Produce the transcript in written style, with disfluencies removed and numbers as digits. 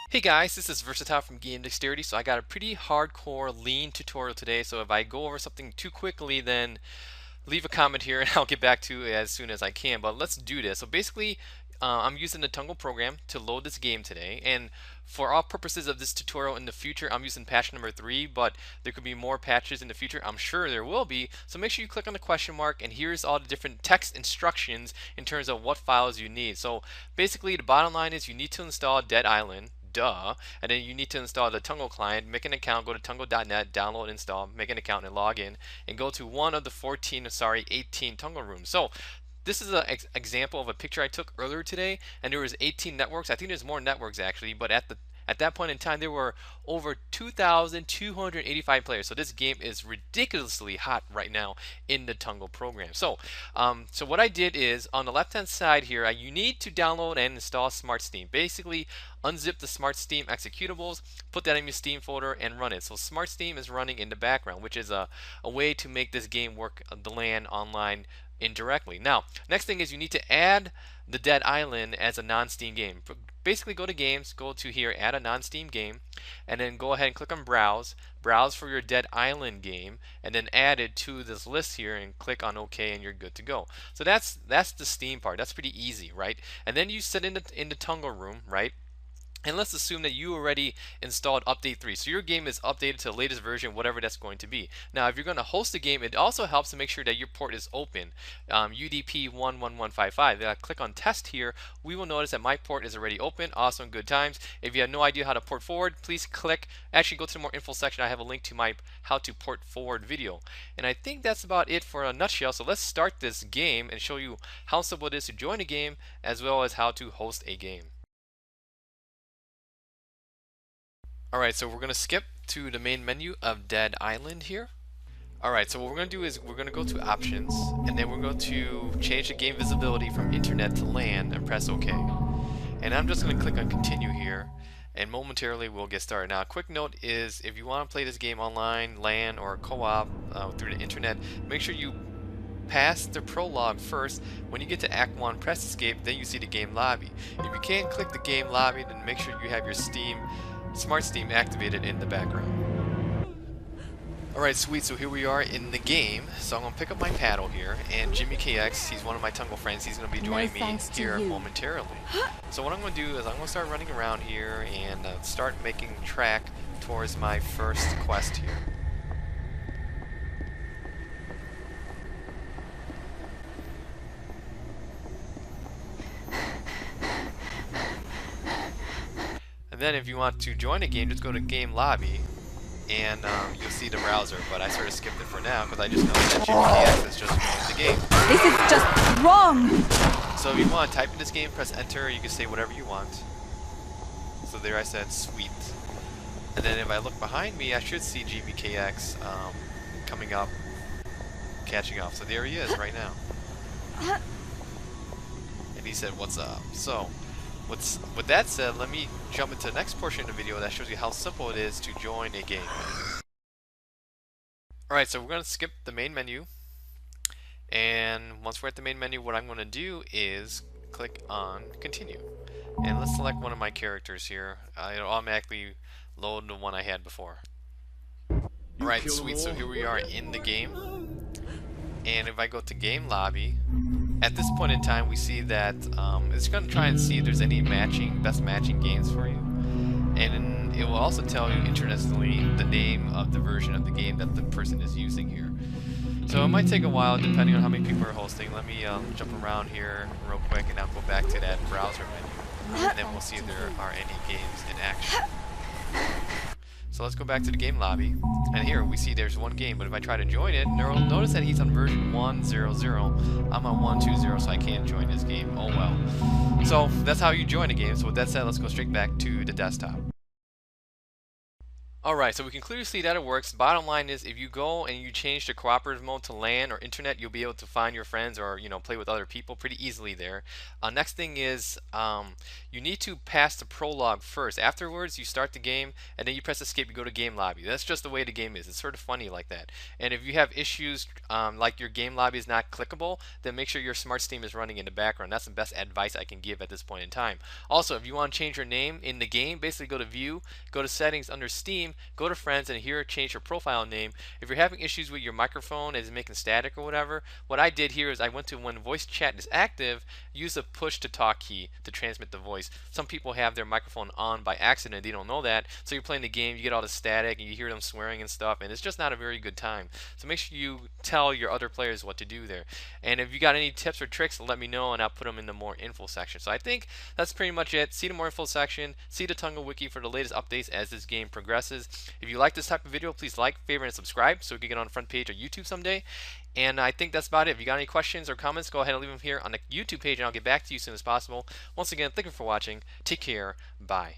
Hey guys, this is Versatile from Game Dexterity. So I got a pretty hardcore lean tutorial today. So if I go over something too quickly, then leave a comment here and I'll get back to it as soon as I can. But let's do this. So basically, I'm using the Tunngle program to load this game today. And for all purposes of this tutorial in the future, I'm using patch number 3, but there could be more patches in the future. I'm sure there will be. So make sure you click on the question mark, and here's all the different text instructions in terms of what files you need. So basically, the bottom line is you need to install Dead Island. Duh. And then you need to install the Tunngle client, make an account, go to tungle.net, download, install, make an account, and log in, and go to one of the 18 Tunngle rooms. So this is an example of a picture I took earlier today, and there was 18 networks. I think there's more networks actually, but at that point in time, there were over 2,285 players. So this game is ridiculously hot right now in the Tunngle program. So what I did is on the left-hand side here, you need to download and install Smart Steam. Basically, unzip the Smart Steam executables, put that in your Steam folder, and run it. So Smart Steam is running in the background, which is a way to make this game work the LAN online indirectly. Now, next thing is you need to add the Dead Island as a non-Steam game. Basically, go to games, go to here, add a non-Steam game, and then go ahead and click on browse for your Dead Island game, and then add it to this list here and click on OK, and you're good to go. So that's the Steam part. That's pretty easy, right? And then you sit in the Tunngle room, right? And let's assume that you already installed update 3. So your game is updated to the latest version, whatever that's going to be. Now, if you're going to host a game, it also helps to make sure that your port is open. UDP 11155. Click on test here. We will notice that my port is already open. Awesome, good times. If you have no idea how to port forward, please actually go to the more info section. I have a link to my how to port forward video. And I think that's about it for a nutshell. So let's start this game and show you how simple it is to join a game as well as how to host a game. Alright, so we're going to skip to the main menu of Dead Island here. Alright, so what we're going to do is we're going to go to Options, and then we're going to change the game visibility from Internet to LAN and press OK. And I'm just going to click on Continue here, and momentarily we'll get started. Now, a quick note is if you want to play this game online, LAN, or co-op through the Internet, make sure you pass the prologue first. When you get to Act 1, press Escape, then you see the game lobby. If you can't click the game lobby, then make sure you have your Smart Steam activated in the background. Alright, sweet, so here we are in the game. So I'm going to pick up my paddle here, and Jimmy KX, he's one of my Tunngle friends, he's going to be joining me here momentarily. So what I'm going to do is I'm going to start running around here and start making track towards my first quest here. And then if you want to join a game, just go to Game Lobby, and you'll see the browser. But I sort of skipped it for now because I just know that GPX has just joined the game. This is just wrong! So if you want to type in this game, press enter, you can say whatever you want. So there I said sweet. And then if I look behind me, I should see GBKX coming up, catching up. So there he is right now. And he said, what's up? So with that said, let me jump into the next portion of the video that shows you how simple it is to join a game. Alright, so we're going to skip the main menu. And once we're at the main menu, what I'm going to do is click on Continue. And let's select one of my characters here. It'll automatically load the one I had before. Alright, sweet. So here we are in the game. And if I go to Game Lobby, at this point in time, we see that it's going to try and see if there's any best matching games for you. And it will also tell you, interestingly, the name of the version of the game that the person is using here. So it might take a while, depending on how many people are hosting. Let me jump around here real quick, and I'll go back to that browser menu. And then we'll see if there are any games in action. So let's go back to the game lobby, and here we see there's one game, but if I try to join it, notice that he's on version 1.0.0. I'm on 1.2.0, so I can't join his game. Oh well. So that's how you join a game. So with that said, let's go straight back to the desktop. Alright, so we can clearly see that it works. Bottom line is if you go and you change the cooperative mode to LAN or internet, you'll be able to find your friends or play with other people pretty easily there. Next thing is you need to pass the prologue first. Afterwards, you start the game and then you press escape, you go to game lobby. That's just the way the game is. It's sort of funny like that. And if you have issues like your game lobby is not clickable, then make sure your smart Steam is running in the background. That's the best advice I can give at this point in time. Also, if you want to change your name in the game, basically go to view, go to settings under Steam, go to friends, and here change your profile name. If you're having issues with your microphone as making static or whatever, what I did here is I went to when voice chat is active, use the push to talk key to transmit the voice. Some people have their microphone on by accident, they don't know that, so you're playing the game, you get all the static and you hear them swearing and stuff, and it's just not a very good time. So make sure you tell your other players what to do there. And if you got any tips or tricks, let me know and I'll put them in the more info section. So I think that's pretty much it. See the more info section, see the Tunngle wiki for the latest updates as this game progresses. If you like this type of video, please like, favorite, and subscribe so we can get on the front page of YouTube someday. And I think that's about it. If you got any questions or comments, go ahead and leave them here on the YouTube page and I'll get back to you as soon as possible. Once again, thank you for watching. Take care. Bye.